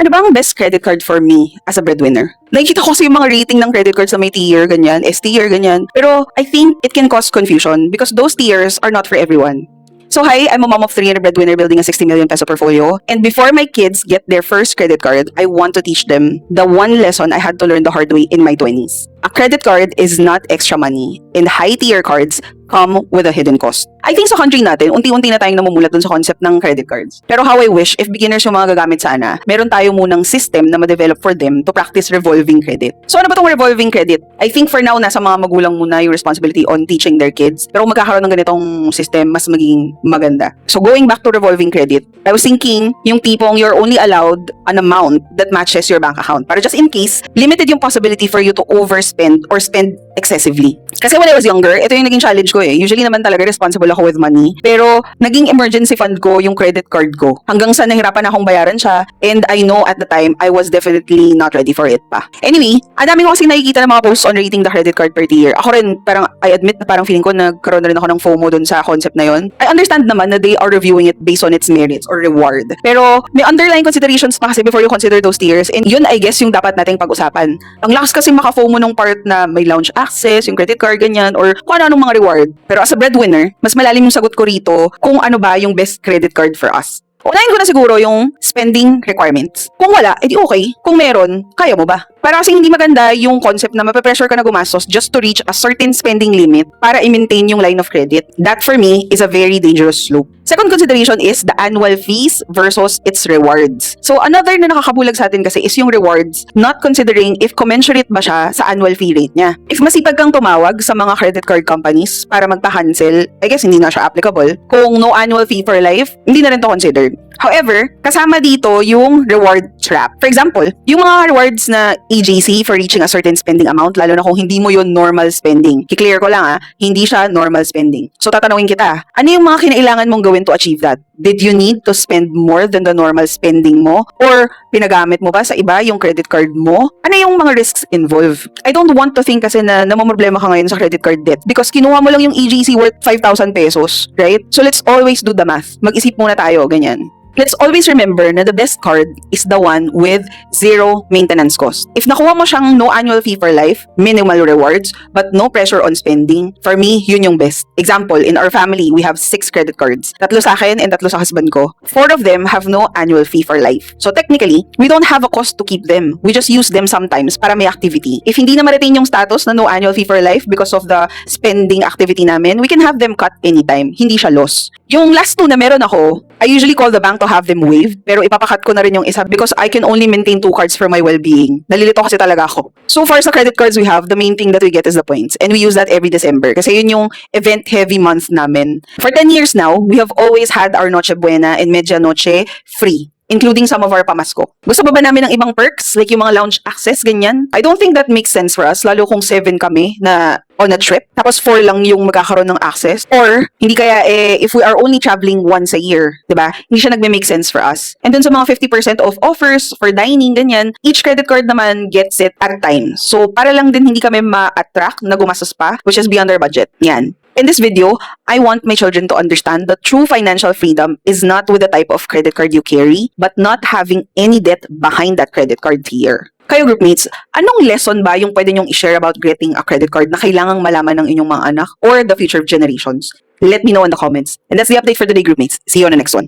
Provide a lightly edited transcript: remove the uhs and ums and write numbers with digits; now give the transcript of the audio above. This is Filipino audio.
Ano ba ang best credit card for me as a breadwinner? Nakikita ko kasi yung mga rating ng credit cards na may tier, ganyan, S tier, ganyan. Pero I think it can cause confusion because those tiers are not for everyone. So hi, I'm a mom of 3 and a breadwinner building a 60 million peso portfolio. And before my kids get their first credit card, I want to teach them the one lesson I had to learn the hard way in my 20s. A credit card is not extra money, and high-tier cards come with a hidden cost. I think sa country natin, unti-unti na tayong namumulat dun sa concept ng credit cards. Pero how I wish, if beginners yung mga gagamit sana, meron tayo munang system na ma-develop for them to practice revolving credit. So ano ba tong revolving credit? I think for now, nasa mga magulang muna yung responsibility on teaching their kids. Pero kung magkakaroon ng ganitong system, mas magiging maganda. So going back to revolving credit, I was thinking yung tipong you're only allowed an amount that matches your bank account. Para just in case, limited yung possibility for you to overspend or spend excessively. Kasi when I was younger, ito yung naging challenge ko eh. Usually naman talaga responsible ako with money. Pero naging emergency fund ko yung credit card ko. Hanggang sa nahirapan akong bayaran siya. And I know at the time, I was definitely not ready for it pa. Anyway, ang dami ko kasi nakikita ng mga posts on rating the credit card per tier. Ako rin, parang I admit na parang feeling ko nagkaroon na rin ako ng FOMO dun sa concept na yun. I understand naman na they are reviewing it based on its merits or reward. Pero may underlying considerations pa kasi before you consider those tiers. And yun, I guess, yung dapat nating pag-usapan. Ang lakas kasi maka-FOMO nung part na may lounge access, yung credit card, ganyan, or kung ano-anong mga reward. Pero as a breadwinner, mas malalim yung sagot ko rito kung ano ba yung best credit card for us. Unahin ko na siguro yung spending requirements. Kung wala, edi okay. Kung meron, kaya mo ba? Para kasi hindi maganda yung concept na mape-pressure ka na gumastos just to reach a certain spending limit para i-maintain yung line of credit. That for me is a very dangerous slope. Second consideration is the annual fees versus its rewards. So another na nakakabulag sa atin kasi is yung rewards, not considering if commensurate ba siya sa annual fee rate niya. If masipag kang tumawag sa mga credit card companies para magpa-cancel, I guess hindi na siya applicable. Kung no annual fee for life, hindi na rin to considered. However, kasama dito yung reward trap. For example, yung mga rewards na EJC for reaching a certain spending amount, lalo na kung hindi mo yun normal spending. I-clear ko lang hindi siya normal spending. So tatanungin kita, ano yung mga kinailangan mong gawin to achieve that? Did you need to spend more than the normal spending mo? Or pinagamit mo ba sa iba yung credit card mo? Ano yung mga risks involved? I don't want to think kasi na namamroblema ka ngayon sa credit card debt because kinuha mo lang yung EJC worth 5,000 pesos, right? So let's always do the math. Mag-isip muna tayo, ganyan. Let's always remember na the best card is the one with zero maintenance cost. If nakuha mo siyang no annual fee for life, minimal rewards, but no pressure on spending, for me, yun yung best. Example, in our family, we have 6 credit cards. 3 sa akin and 3 sa husband ko. 4 of them have no annual fee for life. So technically, we don't have a cost to keep them. We just use them sometimes para may activity. If hindi na ma-retain yung status na no annual fee for life because of the spending activity namin, we can have them cut anytime. Hindi siya loss. Yung last 2 na meron ako, I usually call the bank to have them waived, pero ipapakat ko na rin yung isa because I can only maintain 2 cards for my well-being. Nalilito kasi talaga ako. So far sa credit cards we have, the main thing that we get is the points. And we use that every December kasi yun yung event-heavy month namin. For 10 years now, we have always had our Noche Buena and Medianoche free, including some of our pamasko. Gusto ba namin ng ibang perks, like yung mga lounge access, ganyan? I don't think that makes sense for us, lalo kung 7 kami na on a trip, tapos 4 lang yung magkakaroon ng access. Or, hindi kaya if we are only traveling once a year, diba? Hindi siya nagme-make sense for us. And dun sa mga 50% off offers for dining, ganyan, each credit card naman gets it at a time. So, para lang din hindi kami ma-attract na gumastos pa, which is beyond our budget. Yan. In this video, I want my children to understand that true financial freedom is not with the type of credit card you carry, but not having any debt behind that credit card tier. Kayo groupmates, anong lesson ba yung pwede nyong i-share about getting a credit card na kailangang malaman ng inyong mga anak or the future generations? Let me know in the comments. And that's the update for today, groupmates. See you on the next one.